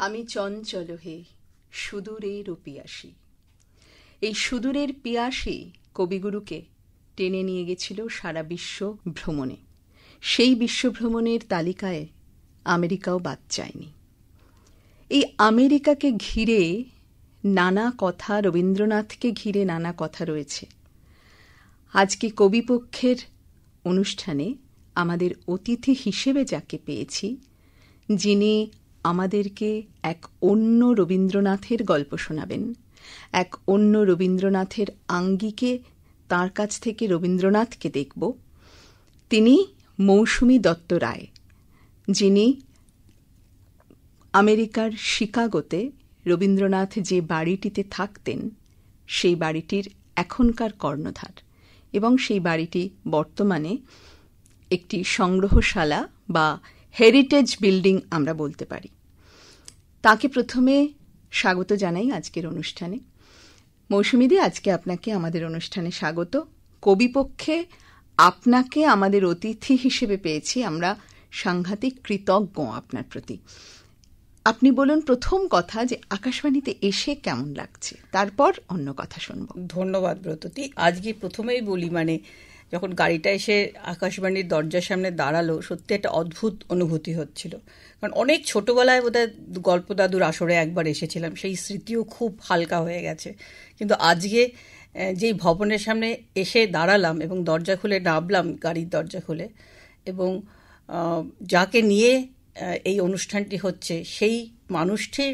আমি চঞ্চল হে সুদূরের পিয়াসী। এই সুদূরের পিয়াসী কবিগুরুকে টেনে নিয়ে গেছিল সারা বিশ্ব ভ্রমণে। সেই বিশ্বভ্রমণের তালিকায় আমেরিকাও বাদ যায়নি। এই আমেরিকাকে ঘিরে নানা কথা, রবীন্দ্রনাথকে ঘিরে নানা কথা রয়েছে। আজকে কবিপক্ষের অনুষ্ঠানে আমাদের অতিথি হিসেবে যাকে পেয়েছি, যিনি আমাদেরকে এক অন্য রবীন্দ্রনাথের গল্প শোনাবেন, এক অন্য রবীন্দ্রনাথের আঙ্গিকে তাঁর কাছ থেকে রবীন্দ্রনাথকে দেখব, তিনি মৌসুমী দত্ত রায়, যিনি আমেরিকার শিকাগোতে রবীন্দ্রনাথ যে বাড়িটিতে থাকতেন সেই বাড়িটির এখনকার কর্ণধার, এবং সেই বাড়িটি বর্তমানে একটি সংগ্রহশালা বা হেরিটেজ বিল্ডিং আমরা বলতে পারি। তাকে প্রথমে স্বাগত জানাই আজকের অনুষ্ঠানে। মৌসুমীদি, আজকে আপনাকে আমাদের অনুষ্ঠানে স্বাগত। কবিপক্ষে আপনাকে আমাদের অতিথি হিসেবে পেয়েছি, আমরা সাংঘাতিক কৃতজ্ঞ আপনার প্রতি। আপনি বলুন প্রথম কথা যে আকাশবাণীতে এসে কেমন লাগছে, তারপর অন্য কথা শুনব। ধন্যবাদ ব্রততী। আজকে প্রথমেই বলি, যখন গাড়িটা এসে আকাশবাণীর দরজার সামনে দাঁড়ালো, সত্যি একটা অদ্ভুত অনুভূতি হচ্ছিল। কারণ অনেক ছোটবেলায় বোধহয় গল্প দাদুর আসরে একবার এসেছিলাম, সেই স্মৃতিও খুব হালকা হয়ে গেছে। কিন্তু আজকে যেই ভবনের সামনে এসে দাঁড়ালাম এবং দরজা খুলে নামলাম, গাড়ির দরজা খুলে, এবং যাকে নিয়ে এই অনুষ্ঠানটি হচ্ছে সেই মানুষটির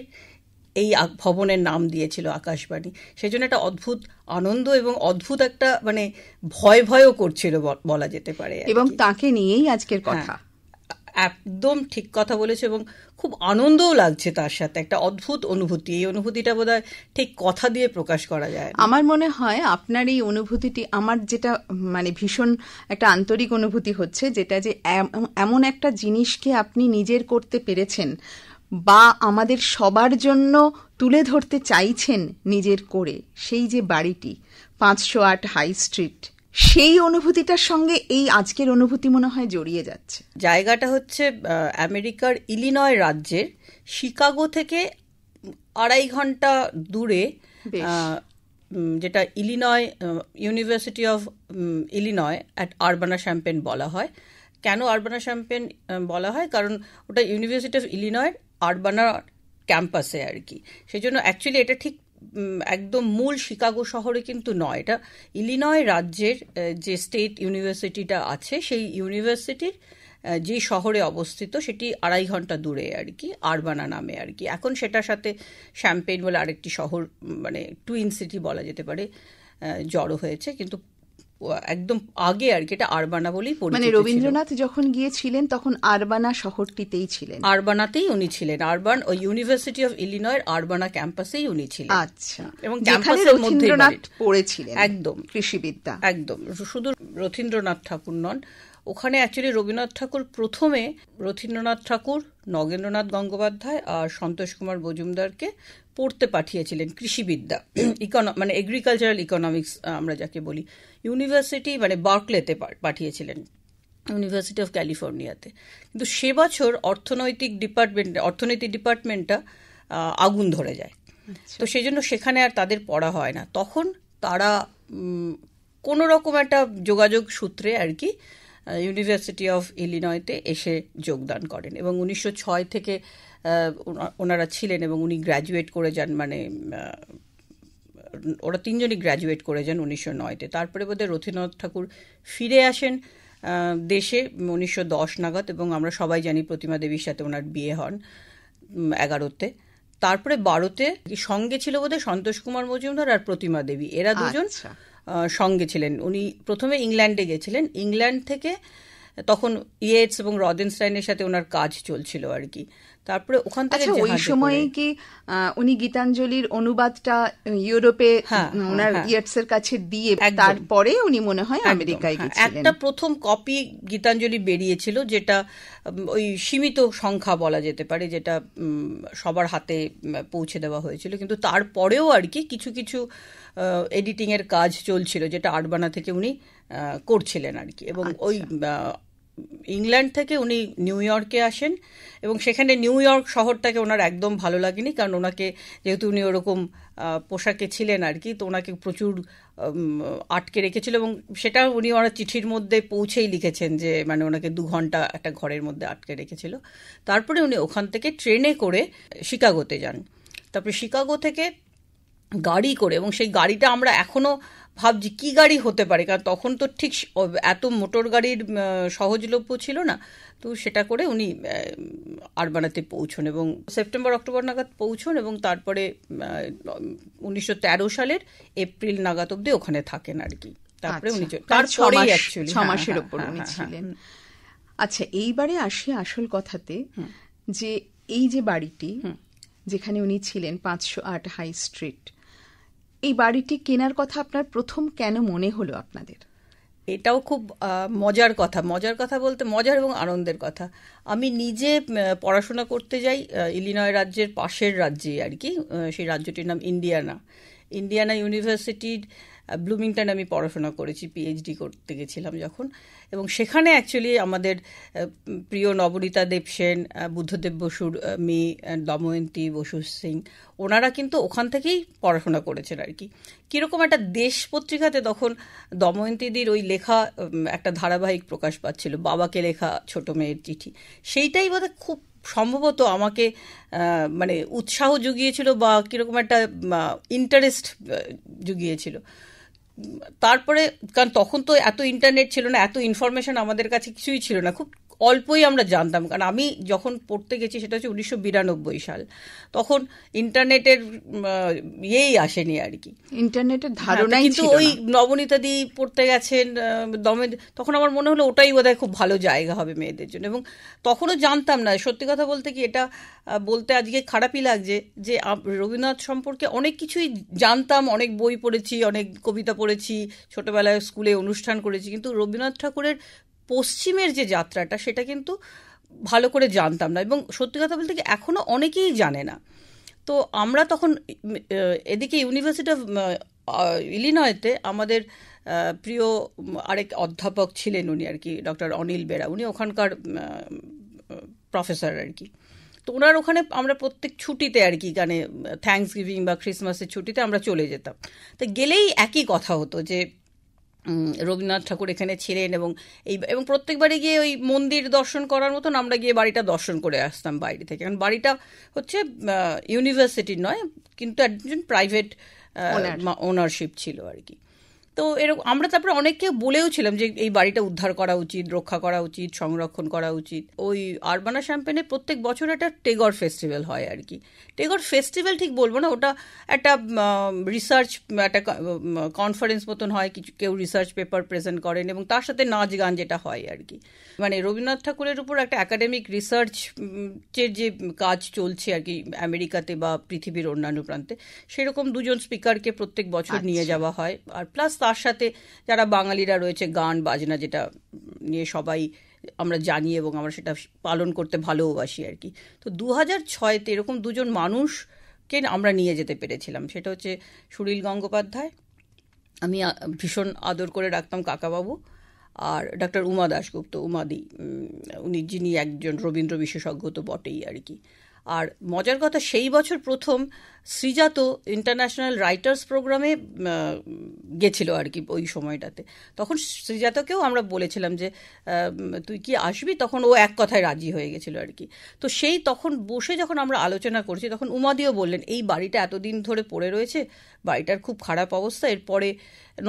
এই ভবনের নাম দিয়েছিল আকাশবাণী। সেই জন্য একটা অদ্ভুত আনন্দ এবং অদ্ভুত একটা ভয়ও করছিল বলা যেতে পারে। এবং তাকে নিয়েই আজকের কথা। একদম ঠিক কথা বলেছে, এবং খুব আনন্দও লাগছে তার সাথে, একটা অদ্ভুত অনুভূতি। এই অনুভূতিটা বোধহয় ঠিক কথা দিয়ে প্রকাশ করা যায়। আমার মনে হয় আপনার এই অনুভূতিটি আমার যেটা ভীষণ একটা আন্তরিক অনুভূতি হচ্ছে, যেটা যে এমন একটা জিনিসকে আপনি নিজের করতে পেরেছেন বা আমাদের সবার জন্য তুলে ধরতে চাইছেন নিজের করে, সেই যে বাড়িটি 508 হাই স্ট্রিট, সেই অনুভূতিটার সঙ্গে এই আজকের অনুভূতি মনে হয় জড়িয়ে যাচ্ছে। জায়গাটা হচ্ছে আমেরিকার ইলিনয় রাজ্যের শিকাগো থেকে 2.5 ঘন্টা দূরে, যেটা Illinois university of Illinois at আরবানা-শ্যাম্পেন বলা হয়। কেন আরবানা-শ্যাম্পেন বলা হয়? কারণ ওটা ইউনিভার্সিটি অফ ইলিনয়ের আরবানা ক্যাম্পাসে আর কি। সেই জন্য অ্যাকচুয়ালি এটা ঠিক একদম মূল শিকাগো শহরে কিন্তু নয়, এটা ইলিনয় রাজ্যের যে স্টেট ইউনিভার্সিটিটা আছে সেই ইউনিভার্সিটির যে শহরে অবস্থিত সেটি 2.5 ঘন্টা দূরে আর কি, আরবানা নামে আর কি। এখন সেটার সাথে শ্যাম্পেন বলে আরেকটি শহর, টুইন সিটি বলা যেতে পারে, জড়ো হয়েছে, কিন্তু একদম আগে আর কি এটা আরবানা বলেই পরিচিত। রবীন্দ্রনাথ যখন গিয়েছিলেন তখন আরবানা শহরটিতেই ছিলেন, আরবানাতেই উনি ছিলেন। আরবান ওই ইউনিভার্সিটি অফ ইলিনয়ের আরবানা ক্যাম্পাসেই উনি ছিলেন। আচ্ছা, এবং ক্যাম্পাসের মধ্যে পড়েছিলেন একদম কৃষিবিদ্যা। একদম, শুধু রথীন্দ্রনাথ ঠাকুর নন, ওখানে অ্যাকচুয়ালি রবীন্দ্রনাথ ঠাকুর প্রথমে রথীন্দ্রনাথ ঠাকুর, নগেন্দ্রনাথ গঙ্গোপাধ্যায় আর সন্তোষ কুমার মজুমদারকে পড়তে পাঠিয়েছিলেন কৃষিবিদ্যা, এগ্রিকালচারাল ইকোনমিক্স আমরা যাকে বলি। ইউনিভার্সিটি বার্কলেতে পাঠিয়েছিলেন, ইউনিভার্সিটি অফ ক্যালিফোর্নিয়াতে। কিন্তু সে বছর অর্থনৈতিক ডিপার্টমেন্টটা আগুন ধরে যায়, তো সেই জন্য সেখানে আর তাদের পড়া হয় না। তখন তারা কোনো রকম একটা যোগাযোগ সূত্রে আর কি ইউনিভার্সিটি অফ ইলিনয়তে এসে যোগদান করেন, এবং 1906 থেকে ওনারা ছিলেন, এবং উনি গ্র্যাজুয়েট করে যান, ওরা 3 জনই গ্র্যাজুয়েট করে যান 1909-তে। তারপরে বোধহয় রথীন্দ্রনাথ ঠাকুর ফিরে আসেন দেশে 1910 নাগাদ, এবং আমরা সবাই জানি প্রতিমা দেবীর সাথে ওনার বিয়ে হন 11-তে। তারপরে 12-তে সঙ্গে ছিল বোধহয় সন্তোষ কুমার মজুমদার আর প্রতিমা দেবী, এরা দুজন সঙ্গে ছিলেন। উনি প্রথমে ইংল্যান্ডে গেছিলেন, ইংল্যান্ড থেকে তখন ইয়েটস এবং রদেনস্টাইনের সাথে ওনার কাজ চলছিল আর কি। তারপরে ওখান থেকে ওই সময়ে কি উনি গীতাঞ্জলির অনুবাদটা ইউরোপে ওনার ইয়েটসের কাছে দিয়ে তারপরে উনি মনে হয় আমেরিকায় গেছিলেন। একটা প্রথম কপি গীতাঞ্জলি বেরিয়েছিল, যেটা ওই সীমিত সংখ্যা বলা যেতে পারে, যেটা সবার হাতে পৌঁছে দেওয়া হয়েছিল। কিন্তু তারপরেও আর কি কিছু কিছু এডিটিং এর কাজ চলছিল, যেটা আরবানা থেকে উনি করছিলেন আর কি। এবং ওই ইংল্যান্ড থেকে উনি নিউ ইয়র্কে আসেন, এবং সেখানে নিউ ইয়র্ক শহরটাকে ওনার একদম ভালো লাগেনি, কারণ ওনাকে যেহেতু উনি ওরকম পোশাকে ছিলেন আর কি, তো ওনাকে প্রচুর আটকে রেখেছিল, এবং সেটা উনি ওনার চিঠির মধ্যে পৌঁছেই লিখেছেন যে মানে ওনাকে 2 ঘন্টা একটা ঘরের মধ্যে আটকে রেখেছিল। তারপরে উনি ওখান থেকে ট্রেনে করে শিকাগোতে যান। তারপরে শিকাগো থেকে গাড়ি করে, এবং সেই গাড়িটা আমরা এখনো ভাবছি কি গাড়ি হতে পারে, কারণ তখন তো ঠিক এত মোটর গাড়ির সহজলভ্য ছিল না। তো সেটা করে উনি আরবানাতে পৌঁছন এবং সেপ্টেম্বর অক্টোবর নাগাদ পৌঁছন, এবং তারপরে 1913 সালের এপ্রিল নাগাদ অব্দি ওখানে থাকেন আর কি। তারপরে উনি তারপরেই অ্যাকচুয়ালি 6 মাসের উপর উনি ছিলেন। আচ্ছা, এইবারে আসি আসল কথাতে, যে এই যে বাড়িটি যেখানে উনি ছিলেন 508 হাই স্ট্রিট, এই বাড়িটি কেনার কথা আপনার প্রথম কেন মনে হলো আপনাদের? এটাও খুব মজার কথা বলতে মজার এবং আনন্দের কথা। আমি নিজে পড়াশোনা করতে যাই ইলিনয় রাজ্যের পাশের রাজ্যে আর কি, সেই রাজ্যটির নাম ইন্ডিয়ানা ইউনিভার্সিটির ব্লুমিংটন আমি পড়াশোনা করেছি, পিএইচডি করতে গেছিলাম যখন। এবং সেখানে অ্যাকচুয়ালি আমাদের প্রিয় নবনীতা দেবসেন, বুদ্ধদেব বসুর মেয়ে দময়ন্তী বসু সিং, ওনারা কিন্তু ওখান থেকেই পড়াশোনা করেছেন আর কি। কীরকম একটা দেশ পত্রিকাতে তখন দময়ন্তীদির ওই লেখা একটা ধারাবাহিক প্রকাশ পাচ্ছিল, বাবাকে লেখা ছোট মেয়ের চিঠি, সেইটাই বোধহয় খুব সম্ভবত আমাকে মানে উৎসাহ জুগিয়েছিল বা কীরকম একটা ইন্টারেস্ট জুগিয়েছিল। তারপরে কারণ তখন তো এত ইন্টারনেট ছিল না, এত ইনফরমেশন আমাদের কাছে কিছুই ছিল না, খুব অল্পই আমরা জানতাম। কারণ আমি যখন পড়তে গেছি সেটা হচ্ছে 1992 সাল, তখন ইন্টারনেটের ইয়েই আসেনি আর কি, ইন্টারনেটের ধারণাই ছিল না। কিন্তু ওই নবনীতাদি পড়তে গেছেন তখন আমার মনে হলো ওটাই বোধহয় খুব ভালো জায়গা হবে মেয়েদের জন্য। এবং তখনও জানতাম না, সত্যি কথা বলতে কি, এটা বলতে আজকে খারাপই লাগছে যে রবীন্দ্রনাথ সম্পর্কে অনেক কিছুই জানতাম, অনেক বই পড়েছি, অনেক কবিতা পড়েছি, ছোটবেলায় স্কুলে অনুষ্ঠান করেছি, কিন্তু রবীন্দ্রনাথ ঠাকুরের পশ্চিমের যে যাত্রাটা সেটা কিন্তু ভালো করে জানতাম না, এবং সত্যি কথা বলতে কি এখনও অনেকেই জানে না। তো আমরা তখন এদিকে ইউনিভার্সিটি অফ ইলিনয়তে আমাদের প্রিয় আরেক অধ্যাপক ছিলেন উনি আর কি, ডক্টর অনিল বেরা, উনি ওখানকার প্রফেসর আর কি। তো ওনার ওখানে আমরা প্রত্যেক ছুটিতে আর কি, মানে থ্যাঙ্কস গিভিং বা ক্রিসমাসের ছুটিতে আমরা চলে যেতাম। তো গেলেই একই কথা হতো যে রবীন্দ্রনাথ ঠাকুর এখানে ছিলেন, এবং প্রত্যেকবারে গিয়ে ওই মন্দির দর্শন করার মতন আমরা গিয়ে বাড়িটা দর্শন করে আসতাম বাইরে থেকে। কারণ বাড়িটা হচ্ছে ইউনিভার্সিটির নয়, কিন্তু একজন প্রাইভেট ওনারশিপ ছিল আর কি। তো এরকম আমরা তারপরে অনেককে বলেও ছিলাম যে এই বাড়িটা উদ্ধার করা উচিত, রক্ষা করা উচিত, সংরক্ষণ করা উচিত। ওই আরবানা শ্যাম্পেনে প্রত্যেক বছর একটা টেগর ফেস্টিভ্যাল হয় আর কি। টেগর ফেস্টিভ্যাল ঠিক বলবো না, ওটা একটা রিসার্চ, একটা কনফারেন্স মতন হয়, কেউ রিসার্চ পেপার প্রেজেন্ট করেন, এবং তার সাথে নাচ গান যেটা হয় আর কি। মানে রবীন্দ্রনাথ ঠাকুরের উপর একটা একাডেমিক রিসার্চের যে কাজ চলছে আর কি আমেরিকাতে বা পৃথিবীর অন্যান্য প্রান্তে, সেরকম 2জন স্পিকারকে প্রত্যেক বছর নিয়ে যাওয়া হয়। আর প্লাস তার সাথে যারা বাঙালিরা রয়েছে, গান বাজনা যেটা নিয়ে সবাই আমরা জানি এবং আমরা সেটা পালন করতে ভালোবাসি আর কি। তো 2006-তে এরকম 2জন মানুষকে আমরা নিয়ে যেতে পেরেছিলাম। সেটা হচ্ছে সুনীল গঙ্গোপাধ্যায়, আমি ভীষণ আদর করে রাখতাম কাকাবাবু, আর ডক্টর উমা দাশগুপ্ত, উমাদি, উনি যিনি একজন রবীন্দ্র বিশেষজ্ঞ তো বটেই আর কি। আর মজার কথা, সেই বছর প্রথম শ্রীজাত ইন্টারন্যাশনাল রাইটার্স প্রোগ্রামে গেছিল আর কি ওই সময়টাতে। তখন শ্রীজাতকেও আমরা বলেছিলাম যে তুই কি আসবি, তখন ও এক কথায় রাজি হয়ে গেছিল আর কি। তো সেই তখন বসে যখন আমরা আলোচনা করছি, তখন উমাদিও বললেন এই বাড়িটা এতদিন ধরে পড়ে রয়েছে, বাড়িটার খুব খারাপ অবস্থা, এরপরে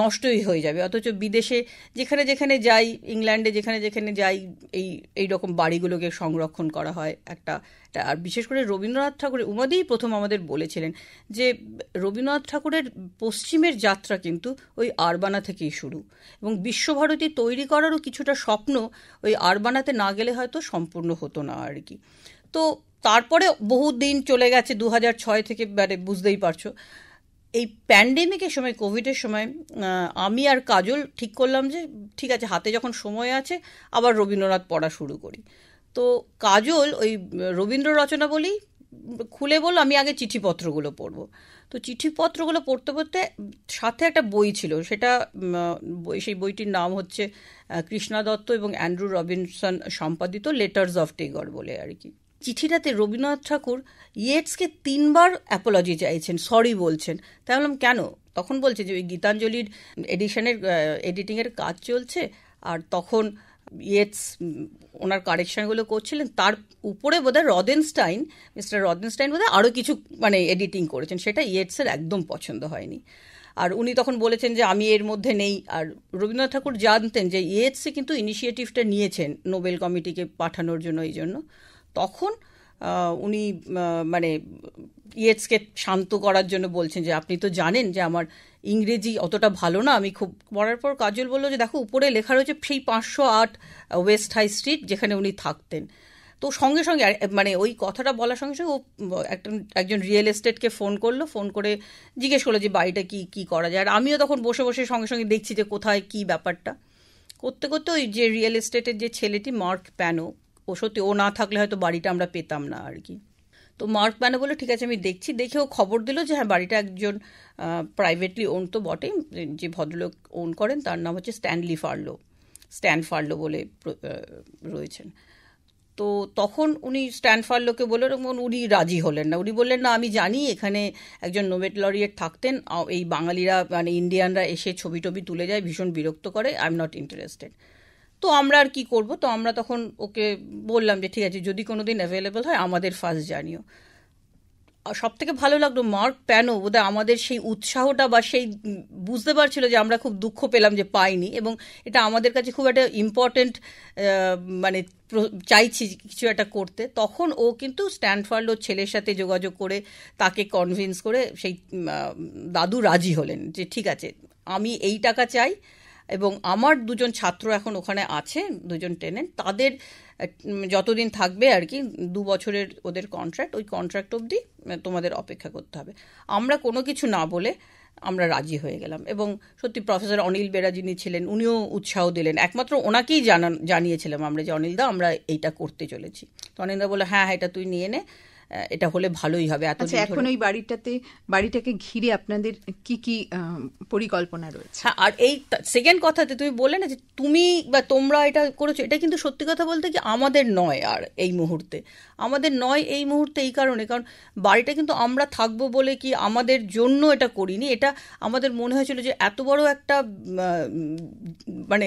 নষ্টই হয়ে যাবে। অথচ বিদেশে যেখানে যেখানে যাই, ইংল্যান্ডে যেখানে যেখানে যাই, এই রকম বাড়িগুলোকে সংরক্ষণ করা হয় একটা। আর বিশেষ করে রবীন্দ্রনাথ ঠাকুরের, উমাদিই প্রথম আমাদের বলেছিলেন যে রবীন্দ্রনাথ ঠাকুরের পশ্চিমের যাত্রা কিন্তু ওই আরবানা থেকেই শুরু, এবং বিশ্বভারতী তৈরি করারও কিছুটা স্বপ্ন ওই আরবানাতে না গেলে হয়তো সম্পূর্ণ হতো না আর কি। তো তারপরে বহু দিন চলে গেছে, 2006 থেকে, মানে বুঝতেই পারছো এই প্যান্ডেমিকের সময়, কোভিডের সময় আমি আর কাজল ঠিক করলাম যে ঠিক আছে, হাতে যখন সময় আছে আবার রবীন্দ্রনাথ পড়া শুরু করি। তো কাজল ওই রবীন্দ্র রচনা বলেই খুলে বললো আমি আগে চিঠিপত্রগুলো পড়বো। তো চিঠিপত্রগুলো পড়তে পড়তে সাথে একটা বই ছিল, সেটা সেই বইটির নাম হচ্ছে কৃষ্ণা দত্ত এবং অ্যান্ড্রু রবিনসন সম্পাদিত লেটার্স অফ টেগর বলে আর কি। চিঠিটাতে রবীন্দ্রনাথ ঠাকুর ইয়েটসকে 3 বার অ্যাপোলজি চাইছেন, সরি বলছেন। তাই বললাম কেন? তখন বলছে যে ওই গীতাঞ্জলির এডিটিংয়ের কাজ চলছে, আর তখন ইয়েটস ওনার কারেকশনগুলো করছিলেন, তার উপরে বোধহয় মিস্টার রদেনস্টাইন বোধহয় আরও কিছু মানে এডিটিং করেছেন, সেটা ইয়েটসের একদম পছন্দ হয়নি। আর উনি তখন বলেছেন যে আমি এর মধ্যে নেই। আর রবীন্দ্রনাথ ঠাকুর জানতেন যে ইয়েটসে কিন্তু ইনিশিয়েটিভটা নিয়েছেন নোবেল কমিটিকে পাঠানোর জন্য, এই জন্য তখন উনি মানে ইয়েটসকে শান্ত করার জন্য বলছেন যে আপনি তো জানেন যে আমার ইংরেজি অতটা ভালো না, আমি খুব পড়ার পর কাজল বললো যে দেখো উপরে লেখা রয়েছে সেই 508 ওয়েস্ট হাই স্ট্রিট যেখানে উনি থাকতেন। তো সঙ্গে সঙ্গে মানে ওই কথাটা বলার সঙ্গে সঙ্গে ও একজন রিয়েল এস্টেটকে ফোন করে জিজ্ঞেস করলো যে বাড়িটা কি করা যায়। আর আমিও তখন বসে বসে সঙ্গে সঙ্গে দেখছি যে কোথায় কি ব্যাপারটা। করতে করতে ওই যে রিয়েল এস্টেটের যে ছেলেটি মার্ক প্যানো, ও সত্যি ও না থাকলে হয়তো বাড়িটা আমরা পেতাম না আর কি। তো মার্ক প্যানো বলে ঠিক আছে আমি দেখছি, দেখে ও খবর দিল যে হ্যাঁ বাড়িটা একজন প্রাইভেটলি ওন তো বটেই, যে ভদ্রলোক ওন করেন তার নাম হচ্ছে স্ট্যান ফার্লো বলে রয়েছেন। তো তখন উনি স্ট্যান ফার্লোকে বললেন এবং উনি রাজি হলেন না। উনি বললেন না আমি জানি এখানে একজন নোবেল লরিয়েট থাকতেন, এই বাঙালিরা মানে ইন্ডিয়ানরা এসে ছবি টবি তুলে যায়, ভীষণ বিরক্ত করে, আই এম নট ইন্টারেস্টেড। তো আমরা আর কি করব, তো আমরা তখন ওকে বললাম যে ঠিক আছে যদি কোনোদিন অ্যাভেলেবল হয় আমাদের ফার্স্ট জানিও। সব থেকে ভালো লাগলো মার্ক প্যানো বোধহয় আমাদের সেই উৎসাহটা বা সেই বুঝতে পারছিল যে আমরা খুব দুঃখ পেলাম যে পাইনি, এবং এটা আমাদের কাছে খুব একটা ইম্পর্টেন্ট মানে চাইছি কিছু একটা করতে। তখন ও কিন্তু স্ট্যানফোর্ডের ছেলের সাথে যোগাযোগ করে তাকে কনভিন্স করে সেই দাদু রাজি হলেন যে ঠিক আছে আমি এই টাকা চাই, এবং আমার 2জন ছাত্র এখন ওখানে আছে, 2জন টেনেন্ট, তাদের যতদিন থাকবে আর কি 2 বছরের ওদের কন্ট্রাক্ট, ওই কন্ট্রাক্ট অবধি তোমাদের অপেক্ষা করতে হবে। আমরা কোনো কিছু না বলে আমরা রাজি হয়ে গেলাম। এবং সত্যি প্রফেসর অনিল বেরা যিনি ছিলেন উনিও উৎসাহ দিলেন, একমাত্র ওনাকেই জানিয়েছিলাম আমরা যে অনিলদা আমরা এইটা করতে চলেছি। তো অনিলদা বলে হ্যাঁ এটা তুই নিয়ে নে, এটা হলে ভালোই হবে। আচ্ছা এখন ওই বাড়িটাকে ঘিরে আপনাদের কি কি পরিকল্পনা রয়েছে? হ্যাঁ, আর এই সেকেন্ড কথাতে তুমি বললে না যে তুমি বা তোমরা এটা করেছো, এটা কিন্তু সত্যি কথা বলতে কি আমাদের নয় আর এই মুহূর্তে, আমাদের নয় এই মুহূর্তে এই কারণে, কারণ বাড়িটা কিন্তু আমরা থাকবো বলে কি আমাদের জন্য এটা করিনি। এটা আমাদের মনে হয়েছিল যে এত বড় একটা মানে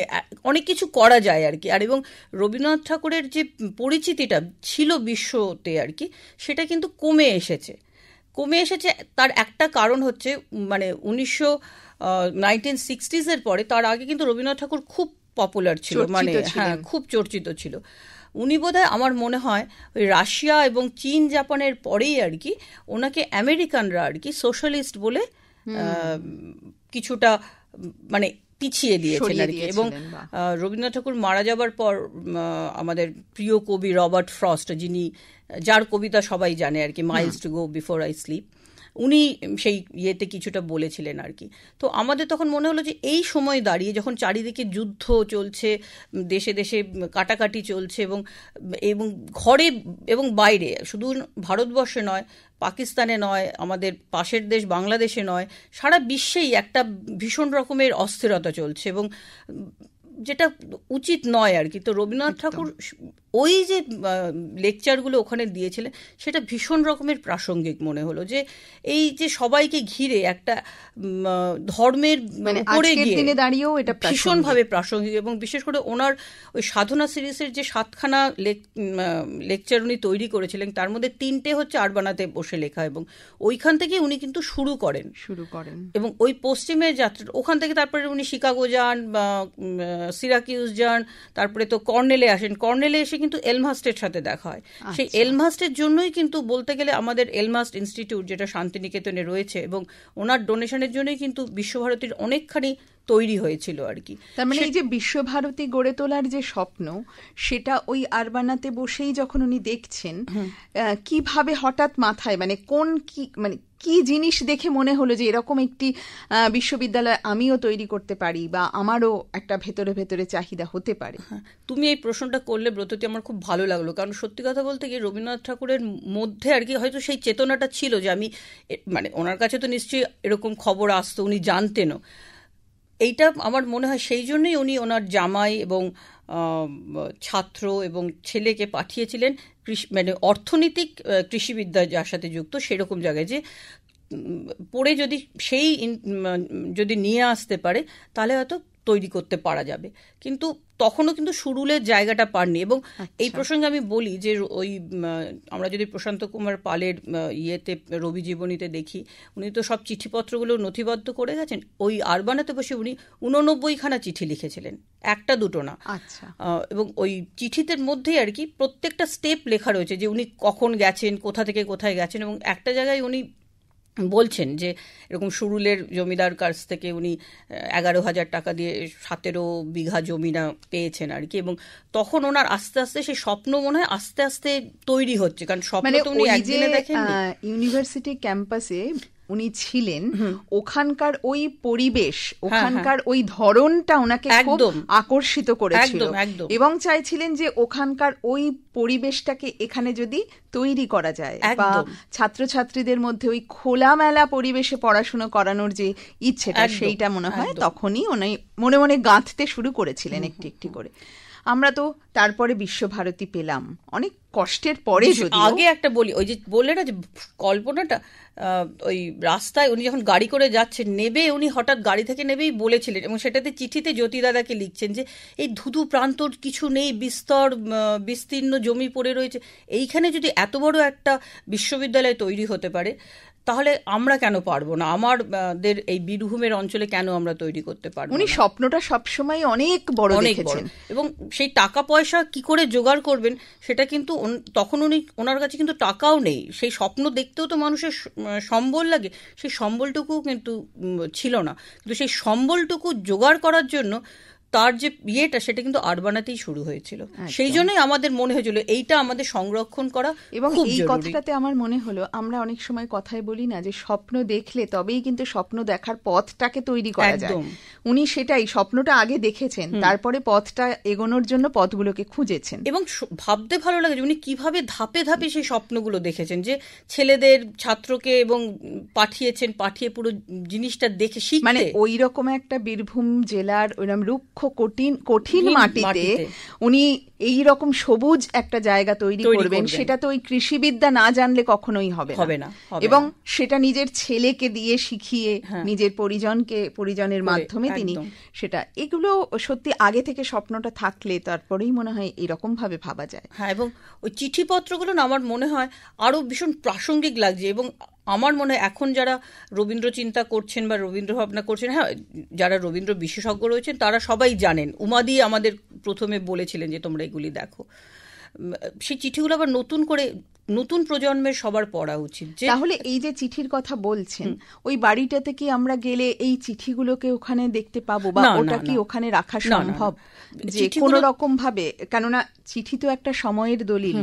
অনেক কিছু করা যায় আর কি। আর এবং রবীন্দ্রনাথ ঠাকুরের যে পরিচিতিটা ছিল বিশ্বতে আর কি, সেটা কিন্তু কমে এসেছে। তার একটা কারণ হচ্ছে মানে 1960s পরে, তার আগে কিন্তু রবীন্দ্রনাথ ঠাকুর খুব পপুলার ছিল, মানে হ্যাঁ খুব চর্চিত ছিল। উনি বোধহয় আমার মনে হয় ওই রাশিয়া এবং চীন জাপানের পরেই আর কি ওনাকে আমেরিকানরা আর কি সোশ্যালিস্ট বলে কিছুটা মানে পিছিয়ে দিয়েছেন আর কি। এবং রবীন্দ্রনাথ ঠাকুর মারা যাবার পর আমাদের প্রিয় কবি রবার্ট ফ্রস্ট, যার কবিতা সবাই জানে আর কি, Miles to go before I sleep, উনি সেই ইয়েতে কিছুটা বলেছিলেন আর কি। তো আমাদের তখন মনে হলো যে এই সময় দাঁড়িয়ে যখন চারিদিকে যুদ্ধ চলছে, দেশে দেশে কাটাকাটি চলছে, এবং ঘরে এবং বাইরে, শুধু ভারতবর্ষে নয়, পাকিস্তানে নয়, আমাদের পাশের দেশ বাংলাদেশে নয়, সারা বিশ্বেই একটা ভীষণ রকমের অস্থিরতা চলছে, এবং যেটা উচিত নয় আর কি। তো রবীন্দ্রনাথ ঠাকুর ওই যে লেকচারগুলো ওখানে দিয়েছিলেন সেটা ভীষণ রকমের প্রাসঙ্গিক মনে হলো, যে এই যে সবাইকে ঘিরে একটা ধর্মের উপরে গিয়ে দাঁড়িয়েও এটা ভীষণভাবে প্রাসঙ্গিক। এবং বিশেষ করে ওনার ওই সাধনা সিরিজের যে 7খানা লেকচার উনি তৈরি করেছিলেন, তার মধ্যে 3টে হচ্ছে আরবানাতে বসে লেখা, এবং ওইখান থেকে উনি কিন্তু শুরু করেন। এবং ওই পশ্চিমের যাত্রা ওখান থেকে তারপরে উনি শিকাগো যান বা সিরাকিউজ যান, তারপরে তো কর্নেলে আসেন। কর্নেলে এসে কিন্তু এলমহাস্টের সাথে দেখা হয়। সেই এলমহাস্টের জন্যই কিন্তু বলতে গেলে আমাদের এলমহাস্ট ইনস্টিটিউট যেটা শান্তিনিকেতনে রয়েছে, এবং ওনার ডোনেশনের জন্যই কিন্তু বিশ্বভারতীর অনেকখানি তৈরি হয়েছিল আর কি। তার মানে এই যে বিশ্বভারতী গড়ে তোলার যে স্বপ্ন, সেটা ওই আরবানাতে বসেই যখন উনি দেখছেন, কিভাবে হঠাৎ মাথায় মানে কি জিনিস দেখে মনে হলো যে এরকম একটি বিশ্ববিদ্যালয় আমিও তৈরি করতে পারি বা আমারও একটা ভেতরে ভেতরে চাহিদা হতে পারে? তুমি এই প্রশ্নটা করলে ব্রততী, আমার খুব ভালো লাগলো, কারণ সত্যি কথা বলতে গিয়ে রবীন্দ্রনাথ ঠাকুরের মধ্যে আর কি হয়তো সেই চেতনাটা ছিল যে আমি, মানে ওনার কাছে তো নিশ্চয়ই এরকম খবর আসতো, উনি জানতেনও। এইটা আমার মনে হয় সেই জন্যই উনি ওনার জামাই এবং ছাত্র এবং ছেলেকে পাঠিয়েছিলেন মানে অর্থনৈতিক কৃষিবিদ্যা যার সাথে যুক্ত সেরকম জায়গায়, যে পড়ে যদি সেই যদি নিয়ে আসতে পারে তাহলে হয়তো তৈরি করতে পারা যাবে। কিন্তু তখনও কিন্তু সুরুলের জায়গাটা পাননি। এবং এই প্রসঙ্গে আমি বলি যে ওই আমরা যদি প্রশান্ত কুমার পালের ইয়েতে রবি জীবনীতে দেখি, উনি তো সব চিঠিপত্রগুলো নথিবদ্ধ করে গেছেন। ওই আরবানাতে বসে উনি 89খানা চিঠি লিখেছিলেন, একটা দুটো না। এবং ওই চিঠিদের মধ্যেই আর কি প্রত্যেকটা স্টেপ লেখা রয়েছে, যে উনি কখন গেছেন, কোথা থেকে কোথায় গেছেন। এবং একটা জায়গায় উনি বলছেন যে এরকম সুরুলের জমিদার কাছ থেকে উনি 11,000 টাকা দিয়ে 17 বিঘা জমি না পেয়েছেন আর কি। এবং তখন ওনার আস্তে আস্তে সেই স্বপ্ন মনে হয় আস্তে আস্তে তৈরি হচ্ছে, কারণ স্বপ্ন তো উনি একদিনে দেখেননি। ইউনিভার্সিটি ক্যাম্পাসে উনি ছিলেন, ওখানকার ওই পরিবেশ, ওখানকার ওই ধরনটা ওনাকে খুব আকর্ষিত করেছিল এবং চাইছিলেন যে ওখানকার ওই পরিবেশটাকে এখানে যদি তৈরি করা যায় বা ছাত্রছাত্রীদের মধ্যে ওই খোলামেলা পরিবেশে পড়াশোনা করানোর যে ইচ্ছেটা, সেইটা মনে হয় তখনই উনি মনে মনে গাঁথতে শুরু করেছিলেন একটি একটি করে। আমরা তো তারপরে বিশ্বভারতী পেলাম অনেক কষ্টের পরে। যদি আগে একটা বলি, ওই যে বললে না যে কল্পনাটা, ওই রাস্তায় উনি যখন গাড়ি করে যাচ্ছেন, নেবে উনি হঠাৎ গাড়ি থেকে নেবেই বলেছিলেন, এবং সেটাতে চিঠিতে জ্যোতিদাদাকে লিখছেন যে এই ধুধু প্রান্তর কিছু নেই, বিস্তীর্ণ জমি পড়ে রয়েছে, এইখানে যদি এত বড় একটা বিশ্ববিদ্যালয় তৈরি হতে পারে তাহলে আমরা কেন পারবো না, আমাদের এই বীরভূমের অঞ্চলে কেন আমরা তৈরি করতে পারবো? উনি স্বপ্নটা সবসময় অনেক বড় দেখেছেন, এবং সেই টাকা পয়সা কি করে জোগাড় করবেন সেটা কিন্তু তখন ওনার কাছে কিন্তু টাকাও নেই। সেই স্বপ্ন দেখতেও তো মানুষের সম্বল লাগে, সেই সম্বলটুকু কিন্তু ছিল না। কিন্তু সেই সম্বলটুকু জোগাড় করার জন্য তার যে ইয়েটা, সেটা কিন্তু আরবানাতেই শুরু হয়েছিল। সেই জন্যই আমাদের মনে হয়েছিল এইটা আমাদের সংরক্ষণ করা। এবং এই কথাটাতে আমার মনে হলো, আমরা অনেক সময় কথায় বলি না যে স্বপ্ন দেখলে তবেই কিন্তু স্বপ্ন দেখার পথটাকে তৈরি করা যায়। উনি সেটাই, স্বপ্নটা আগে দেখেছেন, তারপরে পথটা এগোনোর জন্য পথগুলোকে খুঁজেছেন। এবং ভাবতে ভালো লাগে যে উনি কিভাবে ধাপে ধাপে সেই স্বপ্নগুলো দেখেছেন, যে ছেলেদের ছাত্রকে এবং পাঠিয়েছেন, পাঠিয়ে পুরো জিনিসটা দেখে শিখতে। মানে ওই রকম একটা বীরভূম জেলার ওইরকম রুক্ষ কঠিন মাটিতে উনি এই রকম সবুজ একটা জায়গা তৈরি করবেন, সেটা তো ওই কৃষিবিদ্যা না জানলে কখনোই হবে না। এবং সেটা নিজের ছেলেকে দিয়ে শিখিয়ে, নিজের পরিজনের মাধ্যমে তিনি সেটা, এগুলো সত্যি আগে থেকে স্বপ্নটা থাকলে তারপরেই মনে হয় এরকম ভাবে ভাবা যায়। হ্যাঁ, এবং ওই চিঠিপত্রগুলো না আমার মনে হয় আরো ভীষণ প্রাসঙ্গিক লাগছে। এবং আমার মনে হয় এখন যারা রবীন্দ্র চিন্তা করছেন বা রবীন্দ্র ভাবনা করছেন, হ্যাঁ, যারা রবীন্দ্র বিশেষজ্ঞ রয়েছেন তারা সবাই জানেন। উমাদি আমাদের প্রথমে বলেছিলেন যে তোমরা এগুলি দেখো। সেই চিঠিগুলো আবার নতুন প্রজন্মের সবার পড়া উচিত। তাহলে এই যে চিঠির কথা বলছেন, ওই বাড়িটাতে কি আমরা গেলে এই চিঠিগুলোকে ওখানে দেখতে পাবো, বা ওটা কি ওখানে রাখা সম্ভব যে কোনো রকম ভাবে? কেননা চিঠি তো একটা সময়ের দলিল,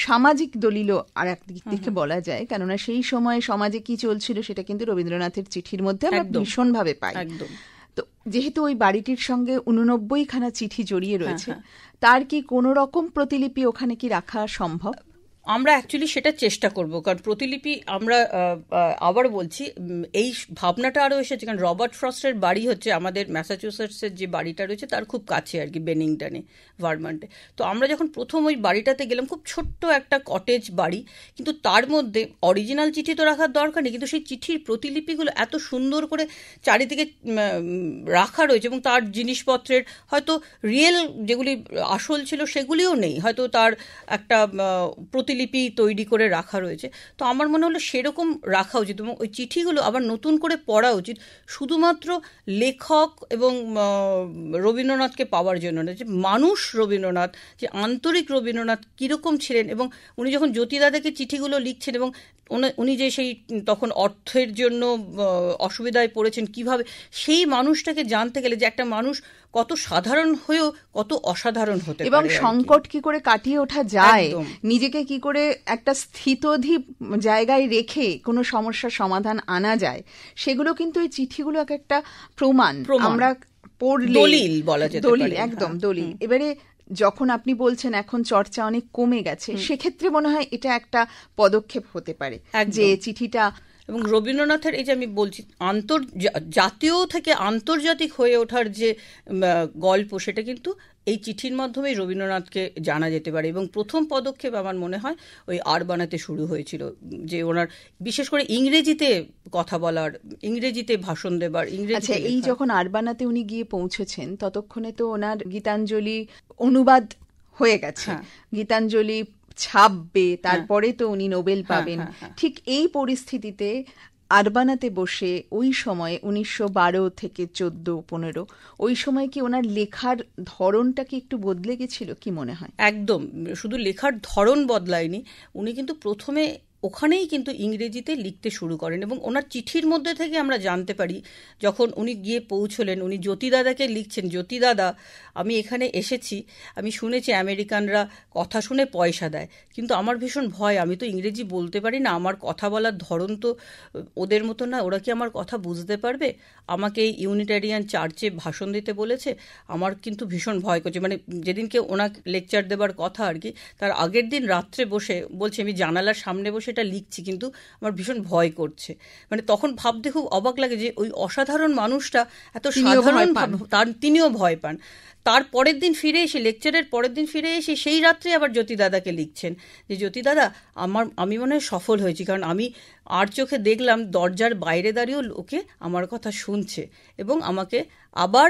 সামাজিক দলিলও আর একদিক থেকে বলা যায়, কেননা সেই সময়ে সমাজে কি চলছিল সেটা কিন্তু রবীন্দ্রনাথের চিঠির মধ্যে আমরা ভীষণভাবে পাই। তো যেহেতু ওই বাড়িটির সঙ্গে 89খানা চিঠি জড়িয়ে রয়েছে, তার কি কোনো রকম প্রতিলিপি ওখানে কি রাখা সম্ভব? আমরা অ্যাকচুয়ালি সেটা চেষ্টা করব, কারণ প্রতিলিপি আমরা আবার বলছি, এই ভাবনাটা আরও এসেছে কারণ রবার্ট ফ্রস্টের বাড়ি হচ্ছে আমাদের ম্যাসাচুসেটসের যে বাড়িটা রয়েছে তার খুব কাছে আর কি, বেনিংটনে, ভারমন্টে। তো আমরা যখন প্রথম ওই বাড়িটাতে গেলাম, খুব ছোট্ট একটা কটেজ বাড়ি, কিন্তু তার মধ্যে অরিজিনাল চিঠি তো রাখার দরকার নেই, কিন্তু সেই চিঠির প্রতিলিপিগুলো এত সুন্দর করে চারিদিকে রাখা রয়েছে, এবং তার জিনিসপত্রের হয়তো রিয়েল যেগুলি আসল ছিল সেগুলিও নেই, হয়তো তার একটা প্রতিলিপি তৈরি করে রাখা রয়েছে। তো আমার মনে হলো সেরকম রাখা উচিত, এবং ওই চিঠিগুলো আবার নতুন করে পড়া উচিত, শুধুমাত্র লেখক এবং রবীন্দ্রনাথকে পাওয়ার জন্য না, যে মানুষ রবীন্দ্রনাথ, যে আন্তরিক রবীন্দ্রনাথ কীরকম ছিলেন, এবং উনি যখন জ্যোতিদাদাকে চিঠিগুলো লিখছেন এবং উনি যে সেই তখন অর্থের জন্য অসুবিধায় পড়েছেন কিভাবে, সেই মানুষটাকে জানতে গেলে যে একটা মানুষ কত সাধারণ হয়েও কত অসাধারণ হতে পারে, এবং সংকট কি করে কাটিয়ে ওঠা যায়, নিজেকে কি করে একটা স্থিতধী জায়গায় রেখে কোনো সমস্যার সমাধান আনা যায়, সেগুলো কিন্তু এই চিঠিগুলো এক একটা প্রমাণ। আমরা পড়লে দলিল বলা যেতে পারে, দলিল, একদম দলিল। এবারে যখন আপনি বলছেন এখন চর্চা অনেক কমে গেছে, সেক্ষেত্রে মনে হয় এটা একটা পদক্ষেপ হতে পারে যে চিঠিটা। এবং রবীন্দ্রনাথের এই যে আমি বলছি জাতীয় থেকে আন্তর্জাতিক হয়ে ওঠার যে গল্প, সেটা কিন্তু এই চিঠির মাধ্যমে রবীন্দ্রনাথকে জানা যেতে পারে। এবং প্রথম পদক্ষেপ আমার মনে হয় ওই আর বানাতে শুরু হয়েছিল, যে ওনার বিশেষ করে ইংরেজিতে কথা বলার, ইংরেজিতে ভাষণ দেবার, ইংরেজি। এই যখন আর বানাতে উনি গিয়ে পৌঁছেছেন, ততক্ষণে তো ওনার গীতাঞ্জলি অনুবাদ হয়ে গেছে, গীতাঞ্জলি ছাপবে, তারপরে তো উনি নোবেল পাবেন। ঠিক এই পরিস্থিতিতে আরবানাতে বসে ওই সময় 1912 থেকে 14-15 ওই সময় কি ওনার লেখার ধরনটা কি একটু বদলে গেছিল, কি মনে হয়? একদম, শুধু লেখার ধরন বদলায়নি, উনি কিন্তু প্রথমে ওখানেই কিন্তু ইংরেজিতে লিখতে শুরু করেন। এবং ওনার চিঠির মধ্যে থেকে আমরা জানতে পারি, যখন উনি গিয়ে পৌঁছলেন, উনি জ্যোতিদাদাকে লিখছেন, জ্যোতিদাদা আমি এখানে এসেছি, আমি শুনেছি আমেরিকানরা কথা শুনে পয়সা দেয়, কিন্তু আমার ভীষণ ভয়, আমি তো ইংরেজি বলতে পারি না, আমার কথা বলার ধরন তো ওদের মতো না, ওরা কি আমার কথা বুঝতে পারবে? আমাকে এই ইউনিটারিয়ান চার্চে ভাষণ দিতে বলেছে, আমার কিন্তু ভীষণ ভয় করছে। মানে যেদিনকে ওনাকে লেকচার দেবার কথা আর কি, তার আগের দিন রাত্রে বসে বলছে আমি জানালার সামনে বসে এটা লিখছি, কিন্তু আমার ভীষণ ভয় করছে। মানে তখন ভাবতে খুব অবাক লাগে যে ওই অসাধারণ মানুষটা এত সাধারণ, তিনিও ভয় পান। তার পরের দিন ফিরে এসে, লেকচারের পরের দিন ফিরে এসে সেই রাত্রে আবার জ্যোতিদাদাকে লিখছেন যে জ্যোতিদাদা আমি মনে হয় সফল হয়েছি, কারণ আমি আর চোখে দেখলাম দরজার বাইরে দাঁড়িয়েও লোকে আমার কথা শুনছে, এবং আমাকে আবার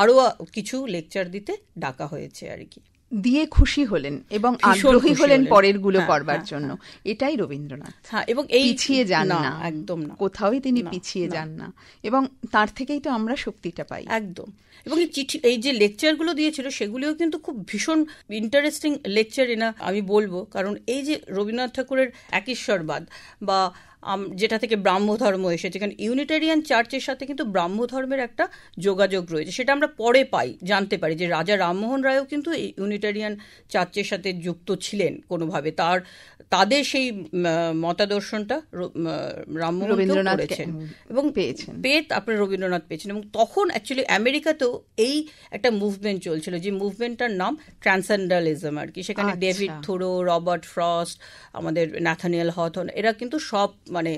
আরও কিছু লেকচার দিতে ডাকা হয়েছে আর কি। দিয়ে খুশি হলেন এবং আগ্রহী হলেন পরের গুলো করবার জন্য। এটাই রবীন্দ্রনাথ। এবং এই পিছিয়ে যান না, একদম না, কোথাওই তিনি পিছিয়ে যান না, এবং তার থেকেই তো আমরা শক্তিটা পাই। একদম। এবং এই চিঠি, এই যে লেকচারগুলো দিয়েছিল সেগুলিও কিন্তু খুব ভীষণ ইন্টারেস্টিং লেকচার না আমি বলবো, কারণ এই যে রবীন্দ্রনাথ ঠাকুরের একেশ্বরবাদ বা যেটা থেকে ব্রাহ্ম ধর্ম এসেছে, কারণ ইউনিটারিয়ান চার্চের সাথে কিন্তু ব্রাহ্ম ধর্মের একটা যোগাযোগ রয়েছে, সেটা আমরা পরে জানতে পারি যে রাজা রামমোহন রায়ও কিন্তু এই ইউনিটারিয়ান চার্চের সাথে যুক্ত ছিলেন কোনোভাবে, তাদের সেই মতাদর্শনটা রামমোহন করেছেন এবং পেয়ে তারপরে রবীন্দ্রনাথ পেয়েছেন। এবং তখন অ্যাকচুয়ালি আমেরিকাতেও এই একটা মুভমেন্ট চলছিল, যে মুভমেন্টটার নাম ট্রান্সেন্ডালিজম আর কি। সেখানে ডেভিড থোরো, রবার্ট ফ্রস্ট, আমাদের ন্যাথানিয়েল হথর্ন, এরা কিন্তু সব মানে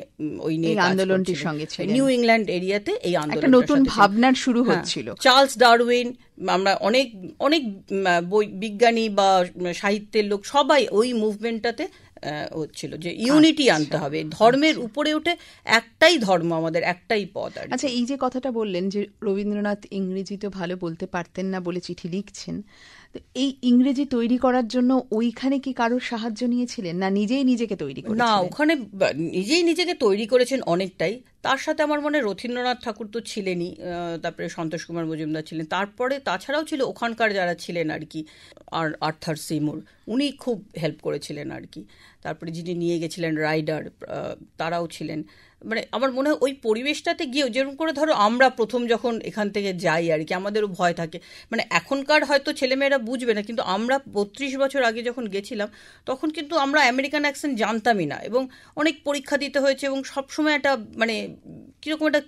ওই নিয়ে আন্দোলনটির সঙ্গে ছিলেন। নিউ ইংল্যান্ড এরিয়াতে এই আন্দোলন, নতুন ভাবনার শুরু হচ্ছিল। চার্লস ডারউইন, আমরা অনেক অনেক বিজ্ঞানী বা সাহিত্যের লোক সবাই ওই মুভমেন্টটাতে হচ্ছিল যে ইউনিটি আনতে হবে, ধর্মের উপরে উঠে একটাই ধর্ম, আমাদের একটাই পথ। আচ্ছা, এই যে কথাটা বললেন যে রবীন্দ্রনাথ ইংরেজি তো ভালো বলতে পারতেন না বলে চিঠি লিখছেন, এই ইংরেজি তৈরি করার জন্য ওইখানে কি কারোর সাহায্য নিয়েছিলেন, না নিজেই নিজেকে তৈরি করেছেন? না, ওখানে নিজেই নিজেকে তৈরি করেছেন অনেকটাই। তার সাথে আমার মনে রথীন্দ্রনাথ ঠাকুর তো ছিলেনই, তারপরে সন্তোষ কুমার মজুমদার ছিলেন, তারপরে তাছাড়াও ছিল ওখানকার যারা ছিলেন আর কি, আর আর্থার সিমুর, উনি খুব হেল্প করেছিলেন আর কি। তারপরে যিনি নিয়ে গেছিলেন রাইডার, তারাও ছিলেন। মানে আমার মনে হয় ওই পরিবেশটাতে গিয়েও, যেরকম করে ধরো আমরা প্রথম যখন এখান থেকে যাই আর কি, আমাদেরও ভয় থাকে, মানে এখনকার হয়তো ছেলেমেয়েরা বুঝবে না, কিন্তু আমরা 32 বছর আগে যখন গেছিলাম তখন কিন্তু আমরা আমেরিকান অ্যাকসেন্ট জানতামই না, এবং অনেক পরীক্ষা দিতে হয়েছে, এবং সবসময় একটা মানে কীরকম একটা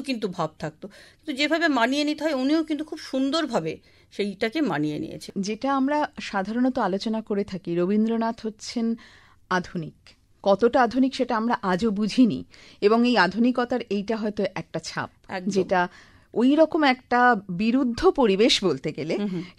কিন্তু ভাব থাকতো, কিন্তু যেভাবে মানিয়ে নিতে হয় উনিও কিন্তু খুব সুন্দরভাবে সেইটাকে মানিয়ে নিয়েছে। যেটা আমরা সাধারণত আলোচনা করে থাকি, রবীন্দ্রনাথ হচ্ছেন আধুনিক, কতটা আধুনিক সেটা আমরা আজও বুঝিনি, এবং এই আধুনিকতার এইটা হয়তো একটা ছাপ, যেটা ওই রকম একটা বিরুদ্ধ পরিবেশ বলতে গেলে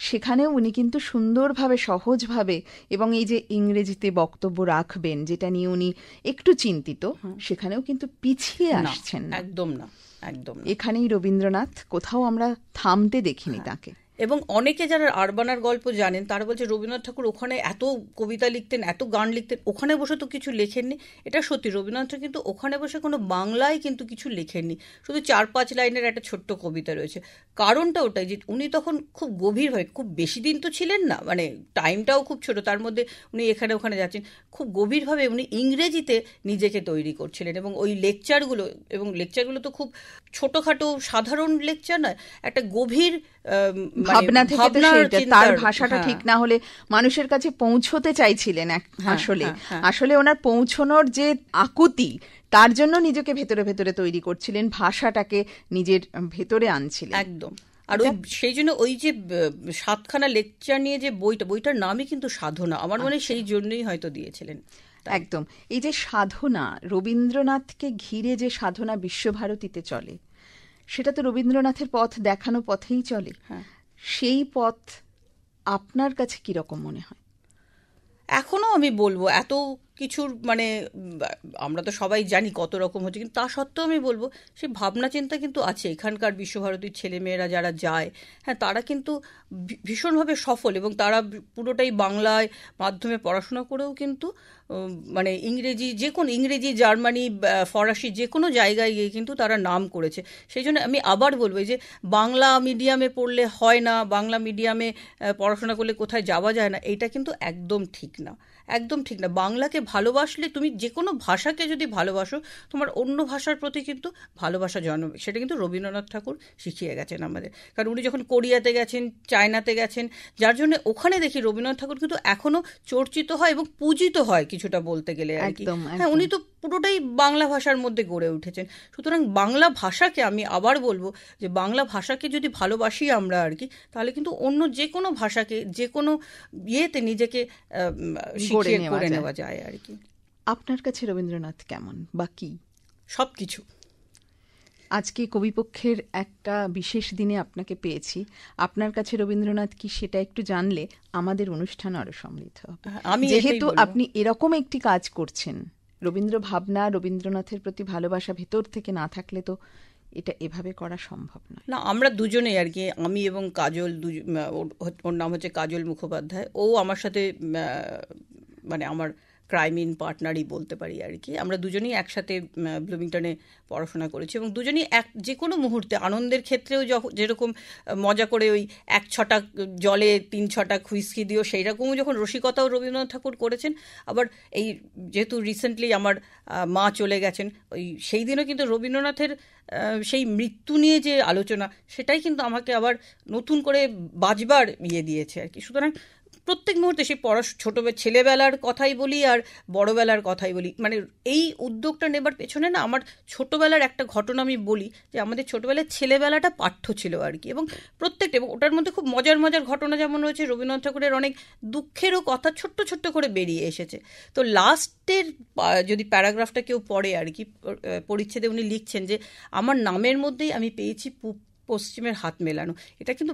সেখানেও উনি কিন্তু সুন্দরভাবে, সহজভাবে, এবং এই যে ইংরেজিতে বক্তব্য রাখবেন যেটা নিয়ে উনি একটু চিন্তিত, সেখানেও কিন্তু পিছিয়ে আসছেন না, একদম না, একদম। এখানেই রবীন্দ্রনাথ, কোথাও আমরা থামতে দেখিনি তাকে। এবং অনেকে যারা আরবানার গল্প জানেন তারা বলছে রবীন্দ্রনাথ ঠাকুর ওখানে এত কবিতা লিখতেন, এত গান লিখতেন, ওখানে বসে তো কিছু লেখেননি। এটা সত্যি, রবীন্দ্রনাথ ঠাকুর কিন্তু ওখানে বসে কোনো বাংলায় কিন্তু কিছু লেখেননি, শুধু 4-5 লাইনের একটা ছোট্ট কবিতা রয়েছে। কারণটা ওটাই যে উনি তখন খুব গভীরভাবে, খুব বেশি দিন তো ছিলেন না, মানে টাইমটাও খুব ছোট, তার মধ্যে উনি এখানে ওখানে যাচ্ছেন, খুব গভীরভাবে উনি ইংরেজিতে নিজেকে তৈরি করছিলেন। এবং ওই লেকচারগুলো তো খুব ছোটখাটো সাধারণ লেকচার নয়, একটা গভীর ভাবনা থেকে, তার ভাষাটা ঠিক না হলে মানুষের কাছে পৌঁছতে চাইছিলেন। আসলে ওনার পৌঁছনোর যে আকুতি, তার জন্য নিজেকে ভেতরে ভেতরে তৈরি করছিলেন, ভাষাটাকে নিজের ভেতরে আনছিলেন। একদম। আর সেই জন্য ওই যে 7খানা লেকচার নিয়ে যে বইটার নামই কিন্তু সাধনা, আমার মনে সেই জন্যই হয়তো দিয়েছিলেন। একদম। এই যে সাধনা, রবীন্দ্রনাথকে ঘিরে যে সাধনা বিশ্বভারতীতে চলে, সেটা তো রবীন্দ্রনাথের পথ দেখানো পথেই চলে। সেই পথ আপনার কাছে কিরকম মনে হয়? এখনো আমি বলবো এত কিছুর, মানে আমরা তো সবাই জানি কত রকম হচ্ছে, কিন্তু তা সত্ত্বেও আমি বলবো সেই ভাবনা চিন্তা কিন্তু আছে। এখানকার বিশ্বভারতীর ছেলেমেয়েরা যারা যায়, হ্যাঁ, তারা কিন্তু ভীষণভাবে সফল, এবং তারা পুরোটাই বাংলায় মাধ্যমে পড়াশোনা করেও কিন্তু মানে ইংরেজি, জার্মানি, ফরাসি যে কোনো জায়গায় গিয়ে কিন্তু তারা নাম করেছে। সেই জন্য আমি আবার বলবো যে বাংলা মিডিয়ামে পড়লে হয় না, বাংলা মিডিয়ামে পড়াশোনা করলে কোথায় যাওয়া যায় না, এইটা কিন্তু একদম ঠিক না, একদম ঠিক না। বাংলাকে ভালোবাসলে, তুমি যে কোনো ভাষাকে যদি ভালোবাসো, তোমার অন্য ভাষার প্রতি কিন্তু ভালোবাসা জন্মাবে। সেটা কিন্তু রবীন্দ্রনাথ ঠাকুর শিখিয়ে গেছেন আমাদের। কারণ উনি যখন কোরিয়াতে গেছেন, চায়নাতে গেছেন, যার জন্য ওখানে দেখি রবীন্দ্রনাথ ঠাকুর কিন্তু এখনো চর্চিত হয় এবং পূজিত হয় কিছুটা বলতে গেলে আর কি। হ্যাঁ, উনি তো পুরোটাই বাংলা ভাষার মধ্যে গড়ে উঠেছেন। সুতরাং বাংলা ভাষাকে, আমি আবার বলবো যে বাংলা ভাষাকে যদি ভালোবাসি আমরা আর কি, তাহলে কিন্তু অন্য যে কোনো ভাষাকে, যে কোনো ইয়েতে নিজেকে করে নেওয়া যায় আর কি। আপনার কাছে রবীন্দ্রনাথ কেমন বা কি? সবকিছু। আজকে কবিপক্ষের একটা বিশেষ দিনে আপনাকে পেয়েছি, আপনার কাছে রবীন্দ্রনাথ কি সেটা একটু জানলে আমাদের অনুষ্ঠান আরো সমৃদ্ধ হবে। যেহেতু আপনি এরকম একটি কাজ করছেন, রবীন্দ্র ভাবনা, রবীন্দ্রনাথের প্রতি ভালোবাসা ভেতর থেকে না থাকলে তো এটা এভাবে করা সম্ভব নয়। না, আমরা দুজনেই আর কি, আমি এবং কাজল, ওর নাম হচ্ছে কাজল মুখোপাধ্যায়, ও আমার সাথে মানে আমার ক্রাইমিন পার্টনারই বলতে পারি আর কি। আমরা দুজনেই একসাথে ব্লুমিংটনে পড়াশোনা করেছি, এবং দুজনেই যে কোনো মুহূর্তে আনন্দের ক্ষেত্রেও যেরকম মজা করে ওই 1 ছটাক জলে 3 ছটাক হুইস্কি দিও, সেই রকমও যখন রসিকতাও রবীন্দ্রনাথ ঠাকুর করেছেন। আবার এই যেহেতু রিসেন্টলি আমার মা চলে গেছেন, সেই দিনও কিন্তু রবীন্দ্রনাথের সেই মৃত্যু নিয়ে যে আলোচনা, সেটাই কিন্তু আমাকে আবার নতুন করে বাঁচবার দিয়েছে আর কি। সুতরাং প্রত্যেক মুহূর্তে সেই ছেলেবেলার কথাই বলি আর বড়বেলার কথাই বলি, মানে এই উদ্যোগটা নেবার পেছনে না আমার ছোটবেলার একটা ঘটনা আমি বলি, যে আমাদের ছোটবেলার ছেলেবেলাটা পাঠ্য ছিল আর কি, এবং প্রত্যেকটা, এবং ওটার মধ্যে খুব মজার মজার ঘটনা যেমন রয়েছে, রবীন্দ্রনাথ ঠাকুরের অনেক দুঃখেরও কথা ছোট্ট ছোট্ট করে বেরিয়ে এসেছে। তো লাস্টের যদি প্যারাগ্রাফটা কেউ পড়ে আর কি, পরিচ্ছেদে উনি লিখছেন যে আমার নামের মধ্যেই আমি পেয়েছি পশ্চিমের হাত মেলানো। এটা কিন্তু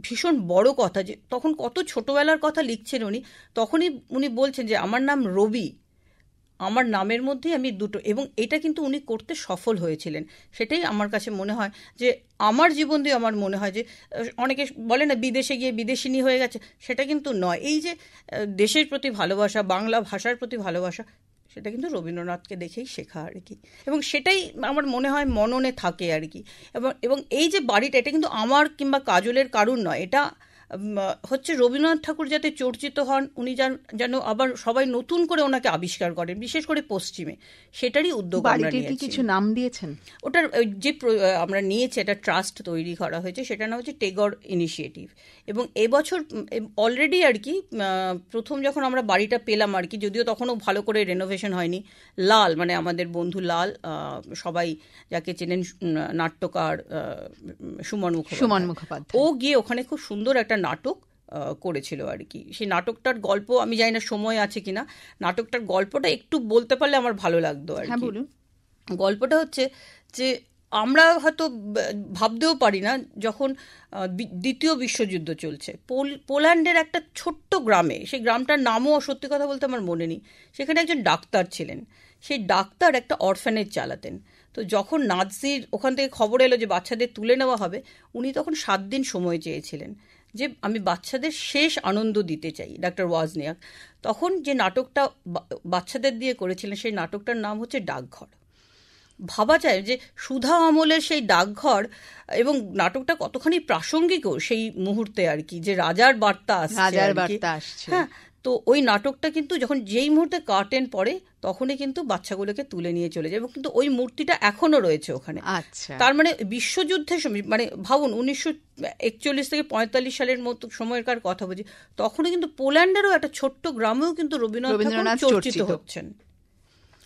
ভীষণ বড় কথা, যে তখন কত ছোটবেলার কথা লিখছেন উনি, তখনই উনি বলছেন যে আমার নাম রবি, আমার নামের মধ্যেই আমি দুটো, এবং এটা কিন্তু উনি করতে সফল হয়েছিলেন। সেটাই আমার কাছে মনে হয় যে আমার জীবন দিয়ে আমার মনে হয় যে অনেকে বলে না বিদেশে গিয়ে বিদেশিনী হয়ে গেছে, সেটা কিন্তু নয়। এই যে দেশের প্রতি ভালোবাসা, বাংলা ভাষার প্রতি ভালোবাসা, সেটা কিন্তু রবীন্দ্রনাথকে দেখেই শেখা আর কি, এবং সেটাই আমার মনে হয় মননে থাকে আর কি। এবং এই যে বাড়িটা, এটা কিন্তু আমার কিংবা কাজলের কারুর নয়, এটা হচ্ছে রবীন্দ্রনাথ ঠাকুর যাতে চর্চিত হন, উনি যেন আবার সবাই নতুন করে ওনাকে আবিষ্কার করেন, বিশেষ করে পশ্চিমে, সেটারই উদ্যোগ আমরা নিয়েছি। কিছু নাম দিয়েছেন ওটার, যে আমরা নিয়েছি, একটা ট্রাস্ট তৈরি করা হয়েছে, সেটা নাম হচ্ছে টেগর ইনিশিয়েটিভ। এবং এবছর অলরেডি আর কি প্রথম যখন আমরা বাড়িটা পেলাম আর কি, যদিও তখনও ভালো করে রেনোভেশন হয়নি, লাল, মানে আমাদের বন্ধু লাল, সবাই যাকে চেনেন, নাট্যকার সুমন মুখোপাধ্যায়, ও গিয়ে ওখানে খুব সুন্দর একটা নাটক করেছিল আর কি। সেই নাটকটার গল্প আমি জানি না সময় আছে কিনা, নাটকটার গল্পটা একটু বলতে পারলে আমার ভালো লাগতো আর কি। গল্পটা হচ্ছে যে আমরা হয়তো ভাবতেও পারি না, যখন দ্বিতীয় বিশ্বযুদ্ধ চলছে, পোল্যান্ডের একটা ছোট্ট গ্রামে, সেই গ্রামটার নামও সত্যি কথা বলতে আমার মনে নেই, সেখানে একজন ডাক্তার ছিলেন। সেই ডাক্তার একটা অরফ্যানেজ চালাতেন। তো যখন নাৎসির ওখান থেকে খবর এলো যে বাচ্চাদের তুলে নেওয়া হবে, উনি তখন 7 দিন সময় চেয়েছিলেন যে আমি বাচ্চাদের শেষ আনন্দ দিতে চাই, ডাক্তার ওয়াজনিয়াক। তখন যে নাটকটা বাচ্চাদের দিয়ে করেছিলেন সেই নাটকটার নাম হচ্ছে ডাকঘর। ভাবা যায় যে সুধা আমলের সেই ডাকঘর, এবং নাটকটা কতখানি প্রাসঙ্গিকও সেই মুহূর্তে আর কি, যে রাজার বার্তা আসছে। হ্যাঁ, তো ওই নাটকটা কিন্তু যখন যেই মুহূর্তে কার্টেন পড়ে তখনই কিন্তু বাচ্চাগুলোকে তুলে নিয়ে চলে যায়, এবং কিন্তু ওই মূর্তিটা এখনো রয়েছে ওখানে। তার মানে বিশ্বযুদ্ধের সময়, মানে ভাবুন 1941 থেকে 45 সালের মতো সময়কার কথা বলছি, তখনই কিন্তু পোল্যান্ডেরও একটা ছোট্ট গ্রামেও কিন্তু রবীন্দ্রনাথ চর্চিত হচ্ছেন।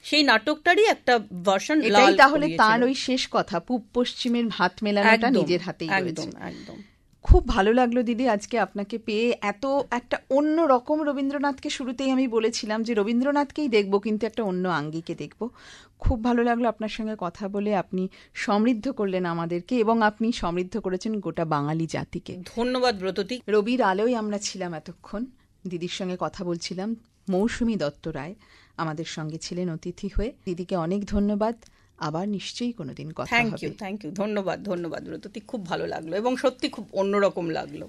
সেই নাটকটারই একটা ভার্সন। এটাই তাহলে তার ওই শেষ কথা, পূব পশ্চিমের হাত মেলানোটা নিজের হাতেই রয়েছে। একদম খুব ভালো লাগলো দিদি আজকে আপনাকে পেয়ে। এত একটা অন্য রকম রবীন্দ্রনাথকে, শুরুতেই আমি বলেছিলাম যে রবীন্দ্রনাথকেই দেখবো কিন্তু একটা অন্য আঙ্গিকে দেখবো। খুব ভালো লাগলো আপনার সঙ্গে কথা বলে। আপনি সমৃদ্ধ করলেন আমাদেরকে, এবং আপনি সমৃদ্ধ করেছেন গোটা বাঙালি জাতিকে। ধন্যবাদ ব্রততী। রবির আলোয় আমরা ছিলাম এতক্ষণ, দিদির সঙ্গে কথা বলছিলাম। মৌসুমী দত্ত রায় আমাদের সঙ্গে ছিলেন অতিথি হয়ে। দিদিকে অনেক ধন্যবাদ। আবার নিশ্চয়ই কোনোদিন কথা হবে। Thank you. ধন্যবাদ ব্রততী, খুব ভালো লাগলো এবং সত্যি খুব অন্যরকম লাগলো।